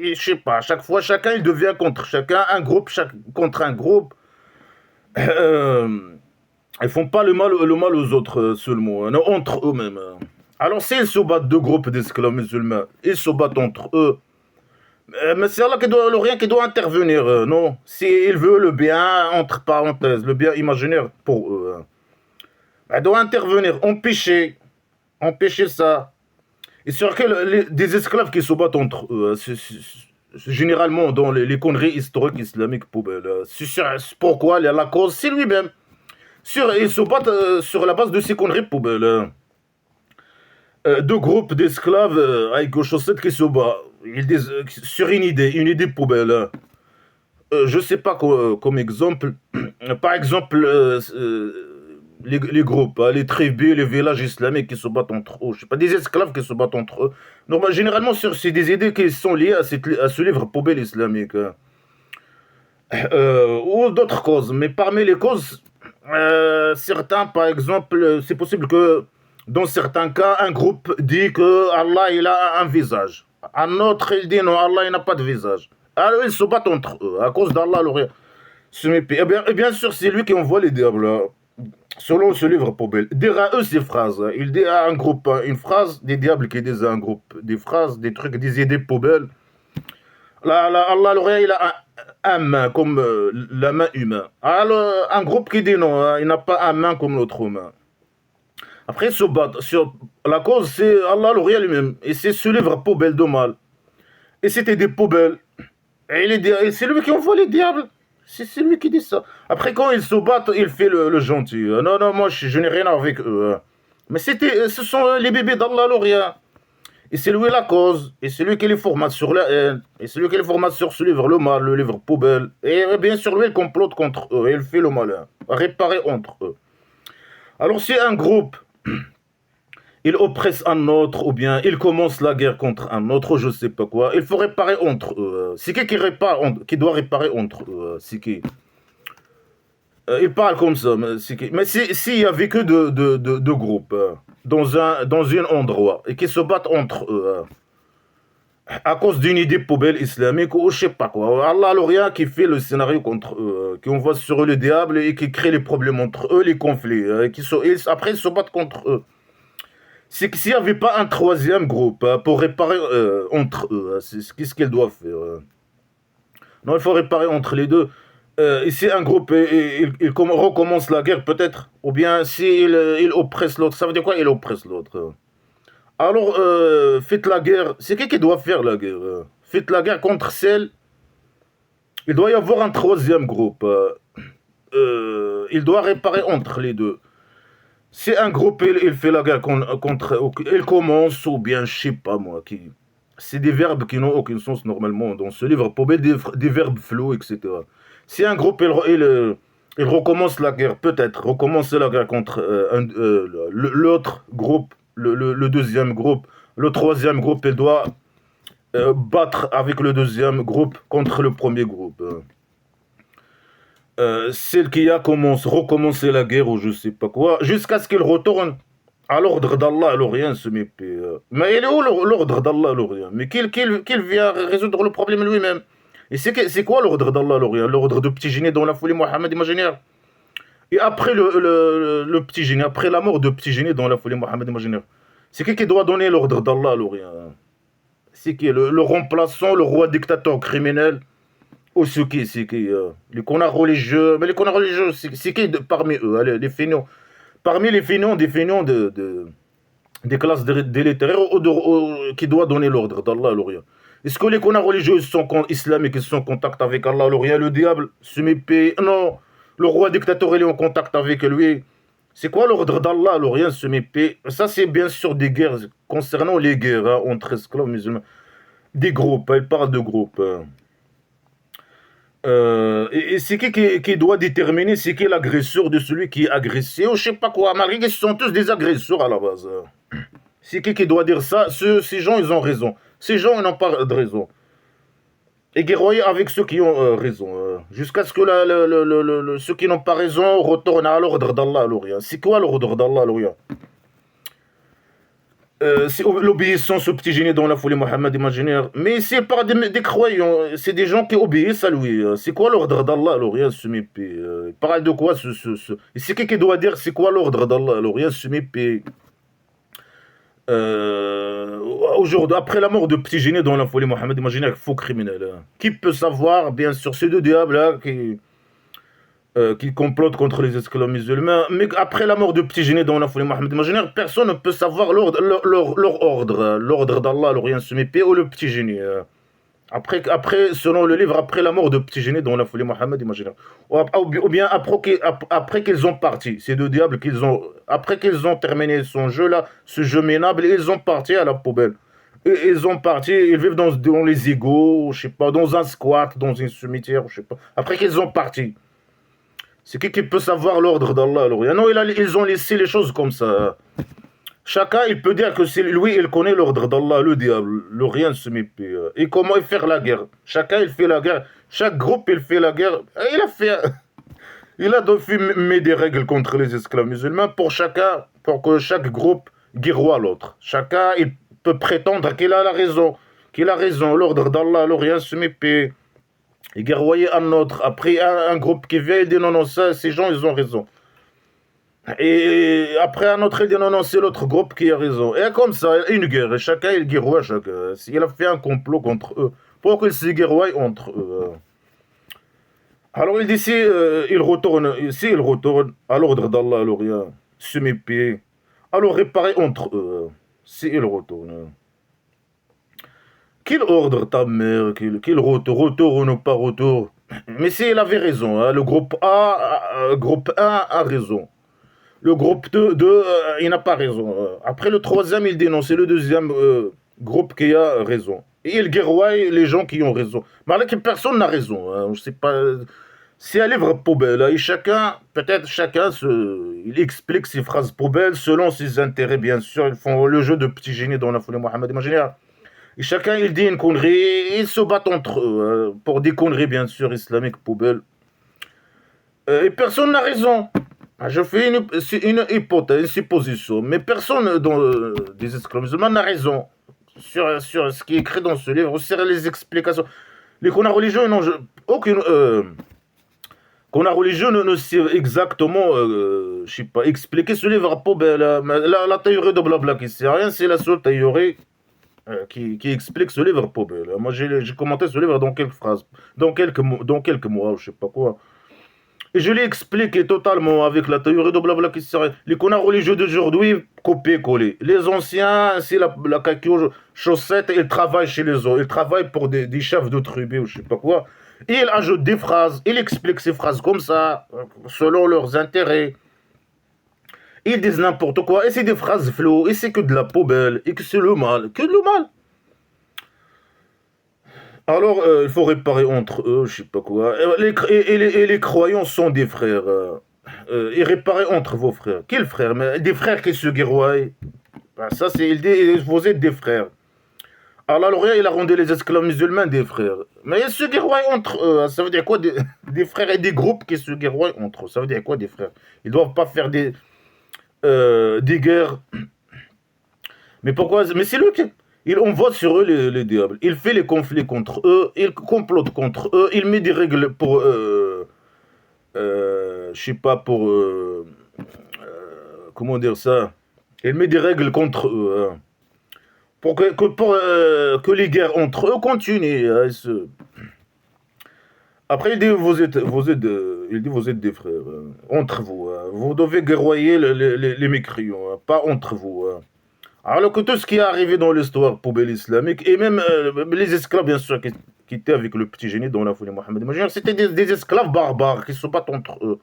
Et je sais pas, à chaque fois, chacun il devient contre chacun, un groupe contre un groupe. Euh, Ils font pas le mal aux autres seulement, non, entre eux-mêmes. Alors s'ils se battent deux groupes d'esclaves musulmans, ils se battent entre eux. Mais c'est Allah le rien qui doit intervenir, non. S'il veut le bien, entre parenthèses, le bien imaginaire pour eux. Il doit intervenir, empêcher ça. Et sur des esclaves qui se battent entre eux, généralement dans les conneries historiques islamiques poubelles. Pourquoi la cause, c'est lui-même. Ils se battent sur la base de ces conneries poubelles. Deux groupes d'esclaves avec aux chaussettes qui se battent. Sur une idée poubelle. Je sais pas comme exemple. Par exemple, les groupes, les tribus, les villages islamiques qui se battent entre eux. Je sais pas, des esclaves qui se battent entre eux. Normalement, généralement, c'est des idées qui sont liées à ce livre poubelle islamique. Ou d'autres causes. Mais parmi les causes, certains, par exemple, c'est possible que dans certains cas, un groupe dit que Allah il a un visage. Un autre, il dit non, Allah il n'a pas de visage. Alors ils se battent entre eux à cause d'Allah. Et bien sûr, c'est lui qui envoie les diables. Selon ce livre poubelle, dire à eux ces phrases. Il dit à un groupe une phrase, des diables qui disent à un groupe des phrases, des trucs, des idées poubelles. Allah, il a un main comme la main humaine. Alors, un groupe qui dit non, il n'a pas un main comme l'autre humain. Après, ils se battent. La cause, c'est Allah, le réel lui-même. Et c'est ce livre poubelle de mal. Et c'était des poubelles. Et c'est lui qui envoie les diables. C'est lui qui dit ça. Après, quand ils se battent, il fait le gentil. Non, non, moi, je n'ai rien avec eux. Mais ce sont les bébés d'Allah, le rien. Et c'est lui la cause. Et c'est lui qui les formate sur la haine. Et c'est lui qui les formate sur ce livre, le mal, le livre poubelle. Et bien sûr, lui, il complote contre eux. Et il fait le malin. Réparer entre eux. Alors, si un groupe, il oppresse un autre, ou bien il commence la guerre contre un autre, je sais pas quoi, il faut réparer entre eux. C'est qui doit réparer entre eux? C'est qui? Il parle comme ça, mais s'il y avait que deux groupes dans un endroit et qui se battent entre eux à cause d'une idée poubelle islamique ou je sais pas quoi, Allah le rien qui fait le scénario contre eux, qui envoie sur eux le diable et qui crée les problèmes entre eux, les conflits, et après ils se battent contre eux. C'est que s'il n'y avait pas un troisième groupe pour réparer entre eux, qu'est-ce qu'ils doivent faire? Non, il faut réparer entre les deux. Et si un groupe recommence la guerre, peut-être, ou bien s'il il oppresse l'autre, ça veut dire quoi, il oppresse l'autre? Alors, faites la guerre. C'est qui doit faire la guerre? Faites la guerre contre celle. Il doit y avoir un troisième groupe. Il doit réparer entre les deux. Si un groupe il fait la guerre contre, il commence ou bien je sais pas moi c'est des verbes qui n'ont aucun sens normalement dans ce livre poubelle des verbes flous etc. Si un groupe il recommence la guerre peut-être recommencer la guerre contre l'autre groupe le deuxième groupe le troisième groupe il doit battre avec le deuxième groupe contre le premier groupe. Celle qui a recommencé la guerre ou je sais pas quoi, jusqu'à ce qu'il retourne à l'ordre d'Allah, alors rien se met. Mais il est où l'ordre d'Allah, alors rien? Mais qu'il vient résoudre le problème lui-même. Et c'est quoi l'ordre d'Allah, alors rien? L'ordre de petit génie dans la folie Mohammed imaginaire. Et après le petit génie, après la mort de petit génie dans la folie Mohammed imaginaire, c'est qui doit donner l'ordre d'Allah, alors rien? C'est qui le remplaçant, le roi dictateur criminel? Ou c'est qui les connards religieux, mais les connards religieux, c'est qui parmi eux, allez, les feignants? Parmi les feignants, des feignants des classes délétères qui doit donner l'ordre d'Allah, l'Orient. Est-ce que les connards religieux islamiques, ils sont en contact avec Allah, l'Orient, le diable, se mépie? Non, Le roi dictateur, il est en contact avec lui. C'est quoi l'ordre d'Allah? Alors rien se met paix. Ça, c'est bien sûr des guerres concernant les guerres hein, entre esclaves musulmans. Des groupes, il parle de groupes. Et c'est qui doit déterminer c'est qui l'agresseur de celui qui est agressé ou je sais pas quoi. Malgré qu'ils sont tous des agresseurs à la base. C'est qui doit dire ça? Ces gens, ils ont raison. Ces gens, ils n'ont pas de raison. Et guerroyer avec ceux qui ont raison. Jusqu'à ce que ceux qui n'ont pas raison retournent à l'ordre d'Allah. C'est quoi l'ordre d'Allah? C'est l'obéissance au petit génie dans la folie Mohammed imaginaire. Mais c'est pas des croyants, c'est des gens qui obéissent à lui. C'est quoi l'ordre d'Allah? Alors rien se met paix. Il parle de quoi Et c'est qui doit dire c'est quoi l'ordre d'Allah? Alors rien se met paix. Aujourd'hui, après la mort de petit génie dans la folie Mohammed imaginaire, faux criminel. Qui peut savoir? Bien sûr, ces deux diables là qui complotent contre les esclaves musulmans. Mais après la mort de petit génie dans la folie Mohammed imaginaire, personne ne peut savoir leur ordre. L'ordre d'Allah, le rien se met paix ou le petit génie. Après, selon le livre, après la mort de petit génie dans la folie Mohammed imaginaire. Ou bien après qu'ils ont parti. Ces deux diables, après qu'ils ont terminé ce jeu minable, ils ont parti à la poubelle. Et ils ont parti, ils vivent dans les égouts, je sais pas, dans un squat, dans un cimetière, je sais pas. Après qu'ils ont parti. C'est qui peut savoir l'ordre d'Allah? Alors, non, ils ont laissé les choses comme ça. Chacun, il peut dire que c'est lui, il connaît l'ordre d'Allah, le diable, le rien se met paix. Et comment il fait la guerre? Chacun, il fait la guerre. Chaque groupe, il fait la guerre. Il a donc mis des règles contre les esclaves musulmans pour que chaque groupe guerroie l'autre. Chacun, il peut prétendre qu'il a la raison. L'ordre d'Allah, le rien se met paix. Et guerroyer un autre. Après, un groupe qui vient, il dit non, ces gens, ils ont raison. Et après, un autre, il dit non, c'est l'autre groupe qui a raison. Et comme ça, une guerre. Et chacun, il guerroie chacun. Il a fait un complot contre eux. Pour qu'ils se guerroient entre eux. Alors, il dit il retourne à l'ordre d'Allah, alors rien se met paix. Alors, réparer entre eux. Il retourne. Qu'il ordre ta mère, qu'il retour ou non pas retour. Mais il avait raison, hein. Le groupe 1 a raison. Le groupe 2 il n'a pas raison. Après le troisième, il dénonce le deuxième groupe qui a raison. Et il guerroie les gens qui ont raison. Malgré que personne n'a raison. Hein. Je sais pas. C'est un livre poubelle. Hein. Et peut-être chacun, il explique ses phrases poubelles selon ses intérêts, bien sûr. Ils font le jeu de petit génie dans la folie Mohammed imaginaire. Et chacun, il dit une connerie, et ils se battent entre eux, pour des conneries, bien sûr, islamiques, poubelles. Et personne n'a raison. Je fais une hypothèse, une supposition, mais personne des esclaves musulmans n'a raison sur ce qui est écrit dans ce livre, sur les explications. Les connards religieux n'ont aucune... connards religieux ne savent exactement, je sais pas, expliquer ce livre à poubelle. La théorie de blabla qui sert à rien, c'est la seule théorie qui explique ce livre poubelle. Moi, j'ai commenté ce livre dans quelques phrases, dans quelques mois, je sais pas quoi. Et je l'ai expliqué totalement avec la théorie de blabla qui serait. Les connards religieux d'aujourd'hui, copier-coller. Les anciens, c'est la caquille chaussette, ils travaillent chez les autres. Ils travaillent pour des chefs de tribu ou je sais pas quoi. Et ils ajoutent des phrases, ils expliquent ces phrases comme ça, selon leurs intérêts. Ils disent n'importe quoi, et c'est des phrases floues, et c'est que de la poubelle, et que c'est le mal. Que de le mal. Alors, il faut réparer entre eux, je sais pas quoi. Et les croyants sont des frères. Et réparer entre vos frères. Quels frères? Mais des frères qui se guerroient. Ben, ça, il dit, vous êtes des frères. Alors, il a rendu les esclaves musulmans des frères. Mais ils se guerroient entre eux. Ça veut dire quoi des frères et des groupes qui se guerroient entre eux? Ça veut dire quoi des frères? Ils doivent pas faire des guerres. Mais pourquoi? Mais c'est lui qui... On vote sur eux les diables. Il fait les conflits contre eux, il complote contre eux, il met des règles pour... je sais pas, pour... comment dire ça? Il met des règles contre eux. Hein, pour que les guerres entre eux continuent. Hein, Après, il dit, vous êtes des frères. Hein, entre vous. Hein, vous devez guerroyer les mécréants. Hein, pas entre vous. Hein. Alors que tout ce qui est arrivé dans l'histoire poubelle islamique, et même les esclaves, bien sûr, qui étaient avec le petit génie dans la folie Mohammed, c'était des esclaves barbares qui se battent entre eux.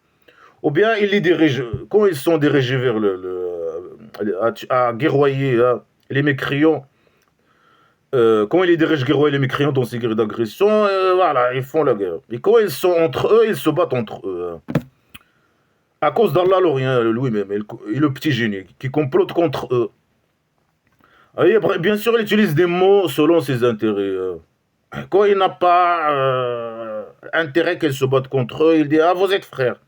Ou bien ils les dirigent, quand ils sont dirigés vers à guerroyer hein, les mécréants, quand ils les dirigent guerroyer les mécréants dans ces guerres d'agression, voilà, ils font la guerre. Et quand ils sont entre eux, ils se battent entre eux. Hein. À cause d'Allah l'Orient lui-même et le petit génie qui complote contre eux. Et bien sûr, il utilise des mots selon ses intérêts. Quand il n'a pas intérêt qu'ils se battent contre eux, il dit ah vous êtes frères.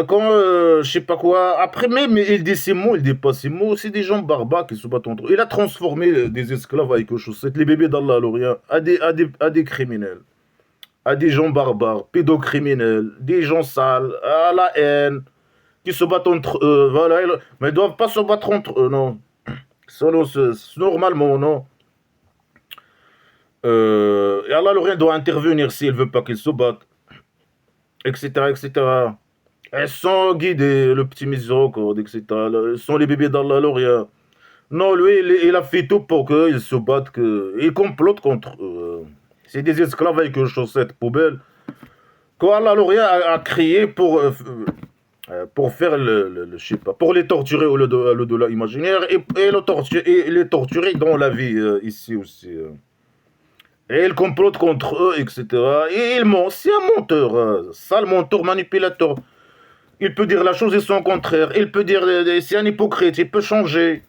Quand je sais pas quoi, après même il dit ces mots, il dit pas ces mots, c'est des gens barbares qui se battent entre eux. Il a transformé des esclaves avec aux chaussettes, les bébés d'Allah l'Orient, à des criminels, à des gens barbares, pédocriminels, des gens sales, à la haine, qui se battent entre eux, voilà, mais ils ne doivent pas se battre entre eux, non. Selon normalement, non. Et Allah l'Orient doit intervenir s'il ne veut pas qu'ils se battent, etc., etc. Elles sont guidées, le petit miséricorde, etc. Ils sont les bébés d'Allah l'Orient. Non, lui, il a fait tout pour qu'ils se battent, il complote contre eux. C'est des esclaves avec une chaussette poubelle. Que Allah l'Orient a créé pour faire je sais pas, pour les torturer au delà imaginaire et les torturer dans la vie ici aussi. Et il complote contre eux, etc. Et il ment, c'est un menteur, sale menteur, manipulateur. Il peut dire la chose et son contraire. Il peut dire, c'est un hypocrite, il peut changer.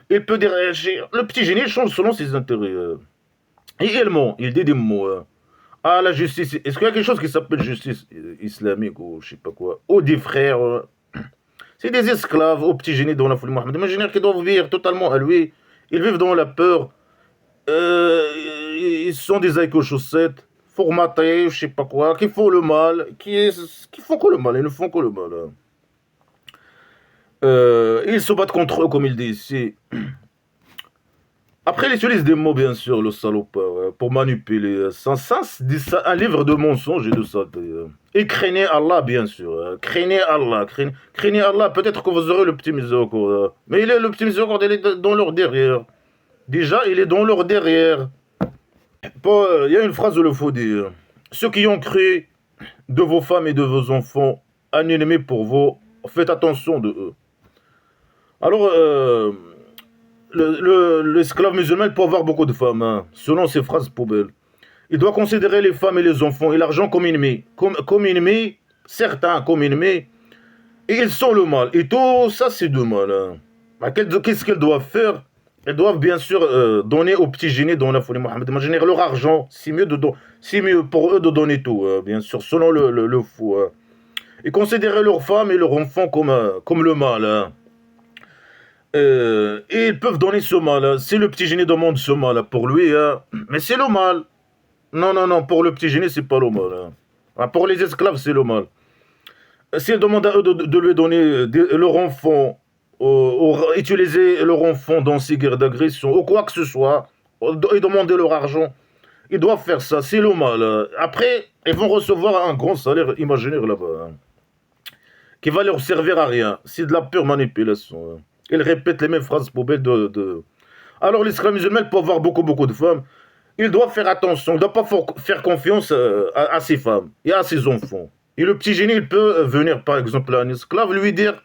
Il peut dire, le petit génie change selon ses intérêts. Et il ment, il dit des mots. Ah, la justice, est-ce qu'il y a quelque chose qui s'appelle justice islamique ou je sais pas quoi? Ou des frères c'est des esclaves au petit génie dans la folie Mohammed. Imaginez qu'ils doivent vivre totalement à lui. Ils vivent dans la peur. Ils sont des aïkos chaussettes, formatés, je sais pas quoi, qui font le mal, qui font que le mal, ils ne font que le mal. Hein. Ils se battent contre eux, comme il dit ici. Après, il utilise des mots, bien sûr, le salopard, pour manipuler. C'est un livre de mensonges et de saleté. Et craignez Allah, bien sûr. Craignez Allah. Craignez Allah, peut-être que vous aurez le petit miséricorde. Mais le petit miséricorde, il est dans leur derrière. Déjà, il est dans leur derrière. Il y a une phrase où il faut dire. Ceux qui ont cru de vos femmes et de vos enfants, un ennemi pour vous, faites attention de eux. Alors, l'esclave musulman peut avoir beaucoup de femmes, hein, selon ces phrases poubelles. Il doit considérer les femmes et les enfants et l'argent comme ennemis. Comme ennemis, certains comme ennemis, et ils sont le mal. Et tout ça, c'est du mal. Hein. Qu'est-ce qu'ils doivent faire? Ils doivent bien sûr donner aux petits génies dans la folie Mohammed. Imaginez leur argent. C'est mieux pour eux de donner tout, bien sûr, selon le fou. Hein. Et considérer leurs femmes et leurs enfants comme le mal. Hein. Et ils peuvent donner ce mal. Hein. Si le petit génie demande ce mal pour lui, hein, mais c'est le mal. Non, non, non, pour le petit génie, c'est pas le mal. Hein. Ah, pour les esclaves, c'est le mal. S'ils demandent à eux de lui donner leur enfant, utiliser leur enfant dans ces guerres d'agression, ou quoi que ce soit, et demander leur argent, ils doivent faire ça, c'est le mal. Après, ils vont recevoir un grand salaire imaginaire là-bas, hein, qui va leur servir à rien. C'est de la pure manipulation. Hein. Ils répètent les mêmes phrases poubelles Alors l'esclave musulman peut avoir beaucoup, beaucoup de femmes. Il doit faire attention, il ne doit pas faire confiance à ses femmes et à ses enfants. Et le petit génie, il peut venir, par exemple, à un esclave, lui dire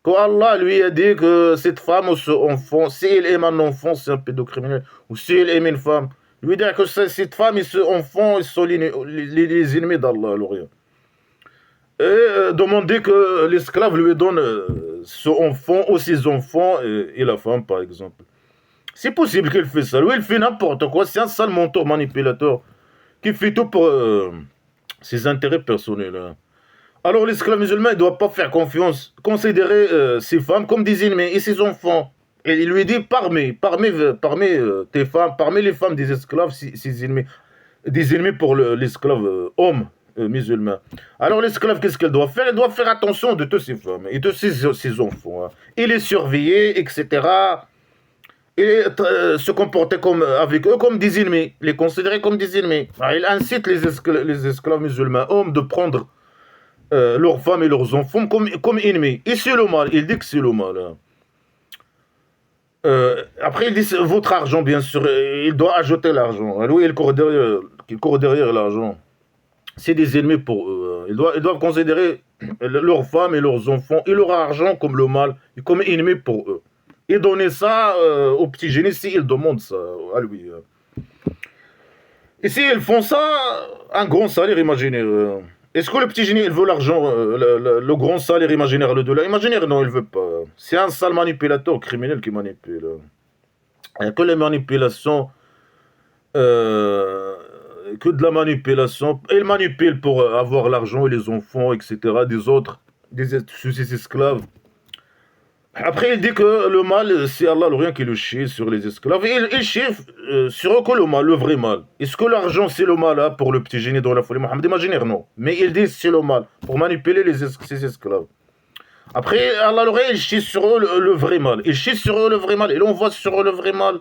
qu'Allah lui a dit que cette femme ou ce enfant, s'il aime un enfant, c'est un pédocriminel. Ou s'il aime une femme, lui dire que cette femme et ce enfant, ils sont les ennemis d'Allah. Et demander que l'esclave lui donne ce enfant ou ses enfants et la femme, par exemple. C'est possible qu'il fait ça. Lui, il fait n'importe quoi. C'est un sale menteur manipulateur qui fait tout pour ses intérêts personnels. Hein. Alors, l'esclave musulman, il ne doit pas faire confiance, considérer ses femmes comme des ennemis et ses enfants. Et il lui dit parmi tes femmes, parmi les femmes des esclaves, ses ennemis, des ennemis pour l'esclave homme musulman. Alors, l'esclave, qu'est-ce qu'elle doit faire? Elle doit faire attention de toutes ses femmes et de ses enfants. Hein. Et les surveiller, etc. Et se comporter avec eux comme des ennemis, les considérer comme des ennemis. Alors, il incite les esclaves musulmans hommes de prendre leurs femmes et leurs enfants comme ennemis. Et c'est le mal, il dit que c'est le mal. Hein. Après, il dit votre argent, bien sûr, il doit ajouter l'argent. Lui, il court derrière l'argent. c'est des ennemis pour eux. Ils doivent considérer leurs femmes et leurs enfants et leur argent comme le mal, et comme ennemis pour eux. Et donner ça au petit génie s'ils demandent ça à lui. Et s'ils font ça, un grand salaire imaginaire. Est-ce que le petit génie, il veut l'argent, le grand salaire imaginaire, le dollar imaginaire? Non, il veut pas. C'est un sale manipulateur criminel qui manipule. Il n'y a que les manipulations, euh, que de la manipulation. Il manipule pour avoir l'argent et les enfants, etc. des autres, des esclaves. Après, il dit que le mal, c'est Allah le rien qui le chie sur les esclaves. Et il chie sur eux que le mal, le vrai mal. Est-ce que l'argent, c'est le mal hein, pour le petit génie dans la folie Mohammed? Imaginaire, non. Mais il dit c'est le mal, pour manipuler ses esclaves. Après, Allah le rien, il chie sur eux le vrai mal. Il chie sur eux le vrai mal. Et l'on voit sur eux le vrai mal.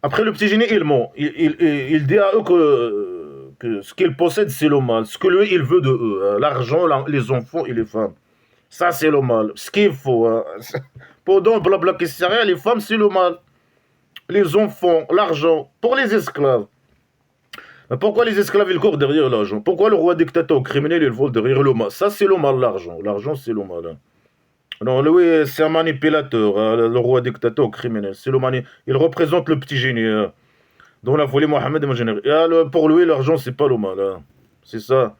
Après, le petit génie, il ment. Il dit à eux que ce qu'ils possèdent, c'est le mal. Ce que lui, il veut de eux. Hein. L'argent, les enfants et les femmes. Ça, c'est le mal. Ce qu'il faut. Hein. Pendant blabla qui sert à rien, les femmes, c'est le mal. Les enfants, l'argent, pour les esclaves. Mais pourquoi les esclaves, ils courent derrière l'argent? Pourquoi le roi dictateur criminel, il vole derrière le mal? Ça, c'est le mal, l'argent. L'argent, c'est le mal. Hein. Non, lui, c'est un manipulateur, hein, le roi dictateur criminel. Il représente le petit génie. Hein, dans la folie Mohammed imaginaire. Et, pour lui, l'argent, c'est pas le mal. Hein. C'est ça.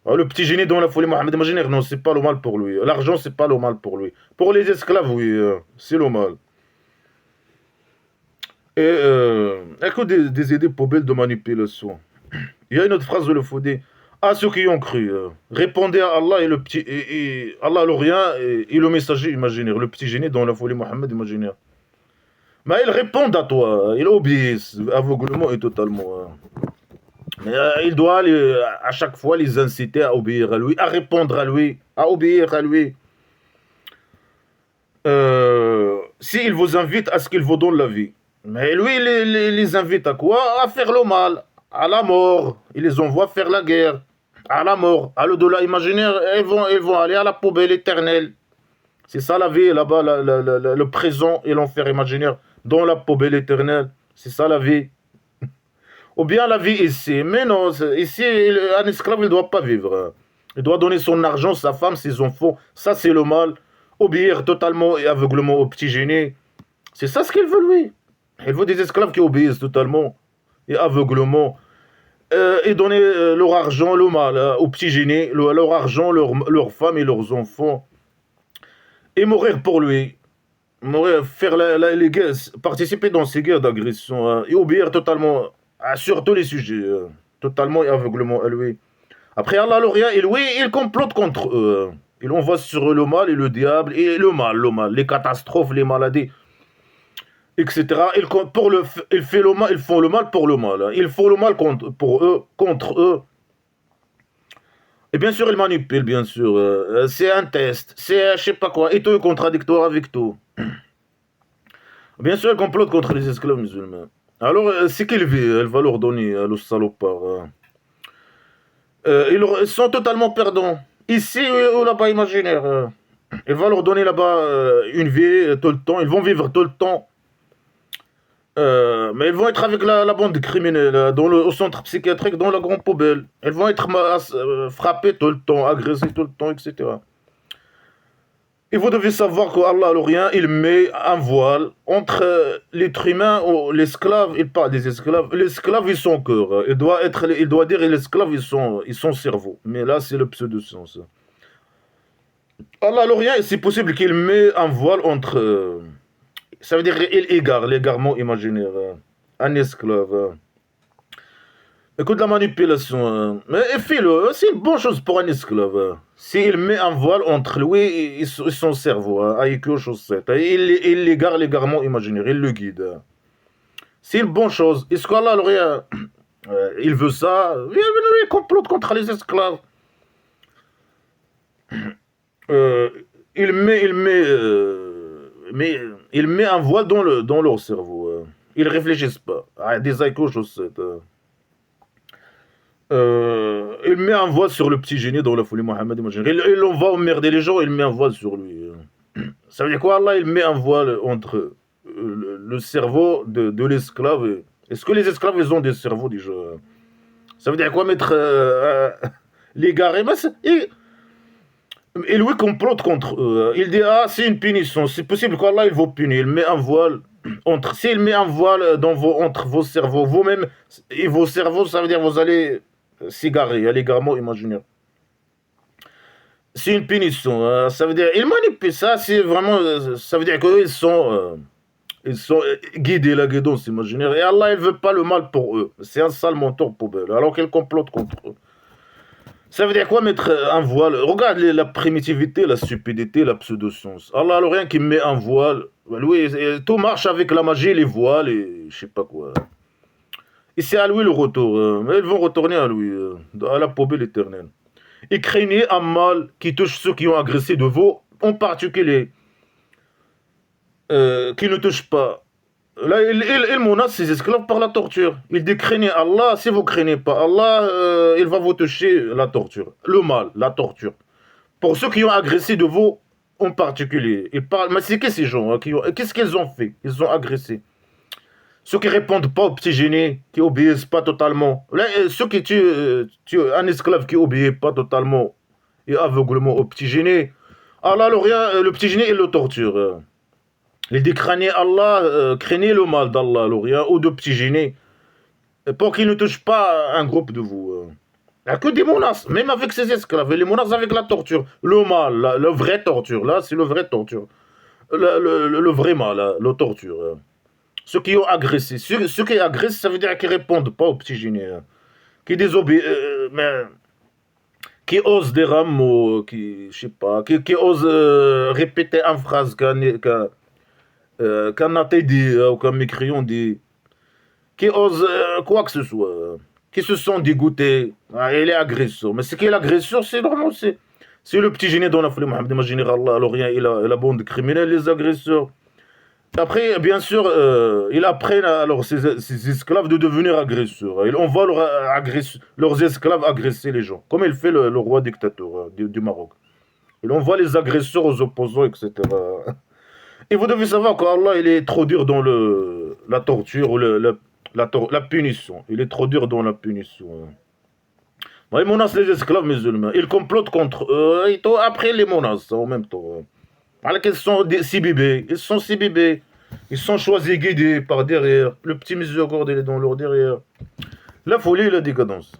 Ah, le petit génie dans la folie Mohammed imaginaire, non, c'est pas le mal pour lui. L'argent, c'est pas le mal pour lui. Pour les esclaves, oui, c'est le mal. Et écoute des idées poubelles de manipulation. Il y a une autre phrase de le Fodé. À ceux qui y ont cru, répondez à Allah et le petit et Allah le rien et le messager imaginaire, le petit génie dans la folie Mohammed imaginaire. Mais ils répondent à toi, ils obéissent aveuglement et totalement. Mais, il doit à chaque fois les inciter à obéir à lui, à répondre à lui, à obéir à lui. S'il vous invite à ce qu'il vous donne la vie. Mais lui, il les invite à quoi? À faire le mal, à la mort. Il les envoie faire la guerre, à la mort, à l'au-delà imaginaire. Ils vont aller à la poubelle éternelle. C'est ça la vie là-bas, le présent et l'enfer imaginaire dans la poubelle éternelle. C'est ça la vie. Ou bien la vie ici. Mais non, ici, un esclave, il ne doit pas vivre. Il doit donner son argent, sa femme, ses enfants. Ça, c'est le mal. Obéir totalement et aveuglement au petit génie. C'est ça ce qu'il veut, lui. Il veut des esclaves qui obéissent totalement et aveuglement. Et donner leur argent, le mal, aux petits génies, leur argent, leurs femmes et leurs enfants. Et mourir pour lui. Mourir, faire les guerres, participer dans ces guerres d'agression. Et obéir totalement sur tous les sujets. Totalement et aveuglement à lui. Après Allah, le rien, et lui, il complote contre eux. Il envoie sur eux le mal et le diable, et le mal, les catastrophes, les maladies, etc. Ils fait le mal, ils font le mal pour le mal. Hein. Ils font le mal contre eux. Et bien sûr, ils manipulent, bien sûr. C'est un test, c'est je sais pas quoi, et tout est contradictoire avec tout. Bien sûr, ils complotent contre les esclaves musulmans. Alors, c'est qu'il vit, elle va leur donner, le salopard. Ils sont totalement perdants. Ici ou là-bas, imaginaire. Il va leur donner là-bas une vie tout le temps. Ils vont vivre tout le temps. Mais ils vont être avec la bande criminelle au centre psychiatrique, dans la grande poubelle. Ils vont être frappés tout le temps, agressés tout le temps, etc. Et vous devez savoir qu'Allah, le rien, il met un voile entre l'être humain ou l'esclave. Il parle des esclaves. L'esclave et son cœur. Il doit dire l'esclave et son cerveau. Mais là, c'est le pseudo-sens. Allah, le rien, c'est possible qu'il met un voile entre. Ça veut dire il égare, l'égarement imaginaire. Un esclave. Écoute la manipulation. Mais fais-le, c'est une bonne chose pour un esclave. S'il met un voile entre lui et son cerveau, avec une chaussette, il l'égare l'égarement imaginaire, il le guide. C'est une bonne chose. Est-ce qu'Allah, il veut ça? Il complote contre les esclaves. Euh, il met un voile dans leur cerveau. Ils réfléchissent pas. Des éco-chaussettes. Il met un voile sur le petit génie dans la folie Mohammed. Il va emmerder les gens, il met un voile sur lui. Ça veut dire quoi, Allah? Il met un voile entre le cerveau de l'esclave. Est-ce que les esclaves, ils ont des cerveaux déjà? Ça veut dire quoi mettre l'égaré? Et lui complote contre eux. Il dit, ah, c'est une punition. C'est possible qu'Allah, il vous punit. Il met un voile entre. S'il met un voile entre vos cerveaux, vous-même, et vos cerveaux, ça veut dire que vous allez s'égarer. Il y a l'égarement imaginaire. C'est une punition. Ça veut dire, ils manipulent ça. C'est vraiment. Ça veut dire qu'eux, ils sont guidés, la guidance imaginaire. Et Allah, il ne veut pas le mal pour eux. C'est un sale mentor pour eux. Alors qu'ils complotent contre eux. Ça veut dire quoi mettre un voile? Regarde la primitivité, la stupidité, la pseudo-science. Allah, alors rien qui met un voile. Lui, tout marche avec la magie, les voiles et je sais pas quoi. Et c'est à lui le retour. Ils vont retourner à lui, à la poubelle éternelle. Et craignez un mal qui touche ceux qui ont agressé de vous, en particulier, qui ne touche pas. Là, il menace ses esclaves par la torture. Il dit craignez Allah, si vous craignez pas Allah, il va vous toucher la torture. Le mal, la torture. Pour ceux qui ont agressé de vous en particulier. Il parle, mais c'est qui ces gens qu'est-ce qu'ils ont fait? Ils ont agressé. Ceux qui répondent pas au petit génie, qui obéissent pas totalement. Là, ceux qui tuent un esclave qui obéit pas totalement et aveuglement au petit génie. Allah, le petit génie, il le torture. Il dit craignez Allah, craignez le mal d'Allah, l'Orient, ou de petits génies, pour qu'il ne touche pas un groupe de vous. Il n'y a que des menaces, même avec ses esclaves, les menaces avec la torture. Le mal, le vrai torture, là, c'est le vrai torture. Le vrai mal, la torture. Ceux qui ont agressé. Ceux qui agressent, ça veut dire qu'ils ne répondent pas aux petits génies. Qui désobéissent, qui osent des rameaux, je sais pas, qui osent répéter une phrase qu'un athée dit, ou qu'un mécréant dit, qui osent quoi que ce soit, qui se sont dégoûtés, il est agresseur. Mais ce qui est l'agresseur, c'est vraiment, c'est le petit génie dans la folie, Mohamed, imaginer Allah, l'Orient et la bande criminelle, les agresseurs. Après, bien sûr, ils apprennent alors ces esclaves de devenir agresseurs. On voit leurs esclaves agresser les gens, comme il fait le roi dictateur du Maroc. On voit les agresseurs aux opposants, etc. Et vous devez savoir qu'Allah, il est trop dur dans la torture ou la punition. Il est trop dur dans la punition. Il menace les esclaves musulmans. Il complote contre eux. Et après, les menace en même temps. Alors qu'ils sont si bébés. Ils sont si bébés. Ils sont choisis, guidés par derrière. Le petit miséricorde, il est dans leur derrière. La folie et la décadence.